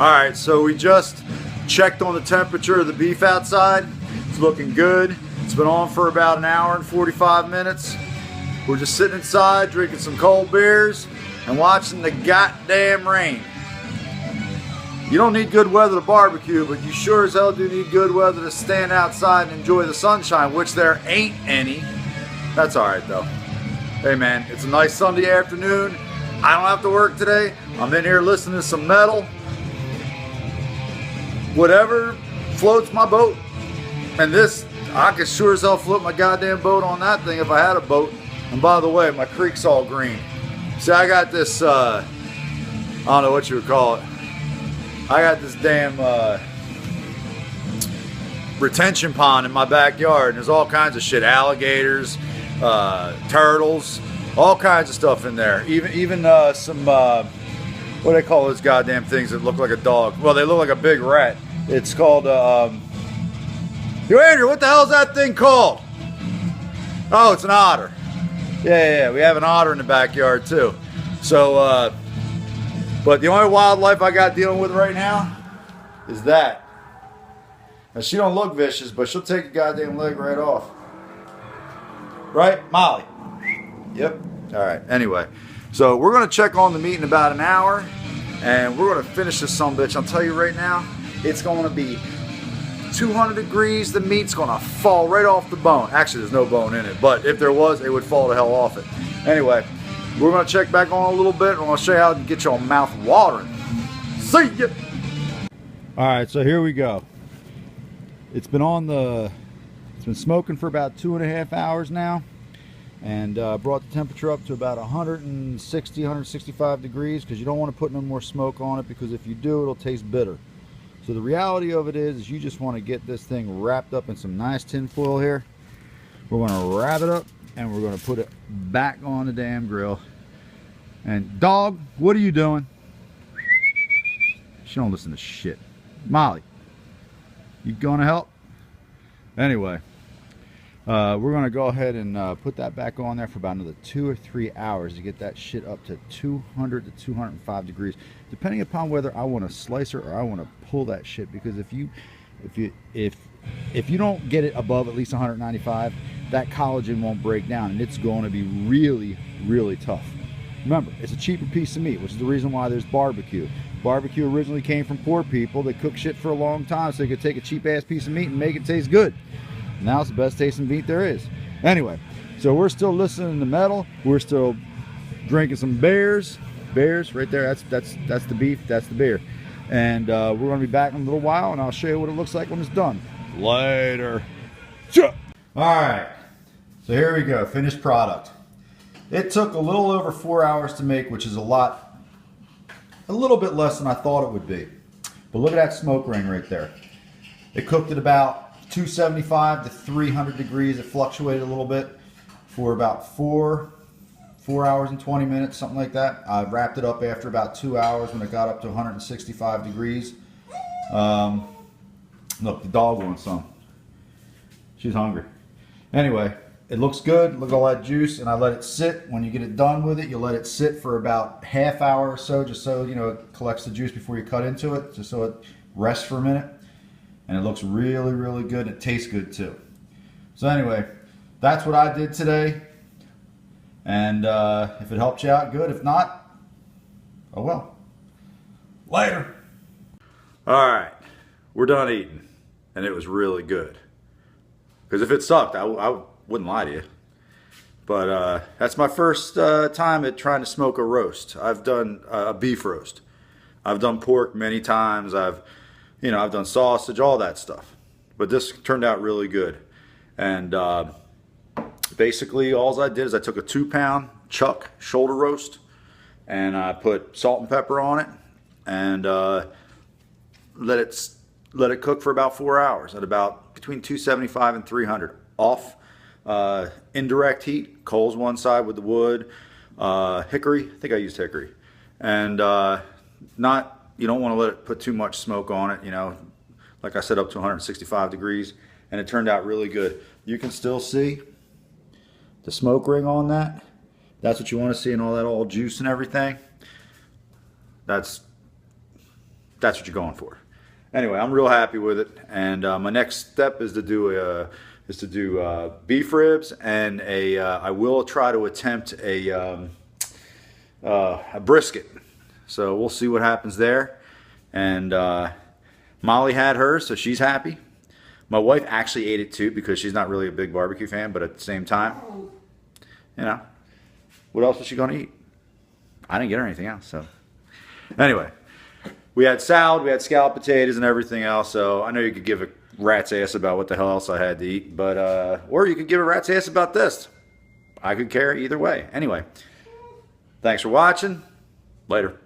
Alright, so we just checked on the temperature of the beef outside. It's looking good. It's been on for about an hour and 45 minutes. We're just sitting inside drinking some cold beers and watching the goddamn rain. You don't need good weather to barbecue, but you sure as hell do need good weather to stand outside and enjoy the sunshine, which there ain't any. That's alright though. Hey man, it's a nice Sunday afternoon. I don't have to work today. I'm in here listening to some metal. Whatever floats my boat. And this, I could sure as hell float my goddamn boat on that thing if I had a boat. And by the way, my creek's all green. See, I got this, I don't know what you would call it. I got this damn retention pond in my backyard. And there's all kinds of shit. Alligators, turtles, all kinds of stuff in there. Even some, what do they call those goddamn things that look like a dog? Well, they look like a big rat. It's called, yo Andrew, what the hell is that thing called? Oh, it's an otter. Yeah, we have an otter in the backyard too. So, but the only wildlife I got dealing with right now is that. Now, she don't look vicious, but she'll take a goddamn leg right off. Right, Molly? Yep. All right, anyway. So we're going to check on the meat in about an hour, and we're going to finish this sumbitch. I'll tell you right now, it's going to be 200 degrees. The meat's going to fall right off the bone. Actually, there's no bone in it, but if there was, it would fall the hell off it. Anyway, we're going to check back on a little bit, and I'm going to show you how to get your mouth watering. See ya! All right, so here we go. It's been smoking for about 2.5 hours now. And brought the temperature up to about 160, 165 degrees, because you don't want to put no more smoke on it, because if you do, it'll taste bitter. So the reality of it is you just want to get this thing wrapped up in some nice tin foil here. We're going to wrap it up and we're going to put it back on the damn grill. And dog, what are you doing? She don't listen to shit. Molly, you going to help? Anyway. We're going to go ahead and put that back on there for about another 2 or 3 hours to get that shit up to 200 to 205 degrees, depending upon whether I want to slice her or I want to pull that shit. Because if you don't get it above at least 195, that collagen won't break down, and it's going to be really, really tough. Remember, it's a cheaper piece of meat, which is the reason why there's barbecue. Barbecue originally came from poor people that cooked shit for a long time so they could take a cheap ass piece of meat and make it taste good. Now it's the best tasting meat there is. Anyway, so we're still listening to metal. We're still drinking some beers. Beers right there. That's the beef. That's the beer. And we're going to be back in a little while, and I'll show you what it looks like when it's done. Later. All right. So here we go. Finished product. It took a little over 4 hours to make, which is a little bit less than I thought it would be. But look at that smoke ring right there. It cooked at about 275 to 300 degrees. It fluctuated a little bit for about 4 hours and 20 minutes, something like that. I wrapped it up after about 2 hours when it got up to 165 degrees. Look, the dog wants some. She's hungry. Anyway, it looks good. Look at all that juice, and I let it sit. When you get it done with it, you let it sit for about half hour or so, just so you know it collects the juice before you cut into it, just so it rests for a minute. And it looks really, really good. It tastes good too. So anyway, that's what I did today. And if it helped you out, good. If not, oh well. Later. All right, we're done eating, and it was really good. Because if it sucked, I wouldn't lie to you. But that's my first time at trying to smoke a roast. I've done a beef roast. I've done pork many times. I've done sausage, all that stuff. But this turned out really good. And basically, all I did is I took a 2-pound chuck shoulder roast, and I put salt and pepper on it, and let it cook for about 4 hours at about between 275 and 300 off indirect heat. Coals one side with the wood, hickory. I think I used hickory, and you don't want to let it put too much smoke on it, like I said, up to 165 degrees, and it turned out really good. You can still see the smoke ring on that. That's what you want to see, and all that old juice and everything. That's that's what you're going for. Anyway, I'm real happy with it, and my next step is to do beef ribs, and I will try to attempt a brisket. So we'll see what happens there. And Molly had hers, so she's happy. My wife actually ate it too because she's not really a big barbecue fan, but at the same time, you know, what else was she going to eat? I didn't get her anything else. So anyway, we had salad, we had scalloped potatoes and everything else. So I know you could give a rat's ass about what the hell else I had to eat, but or you could give a rat's ass about this. I could care either way. Anyway, thanks for watching. Later.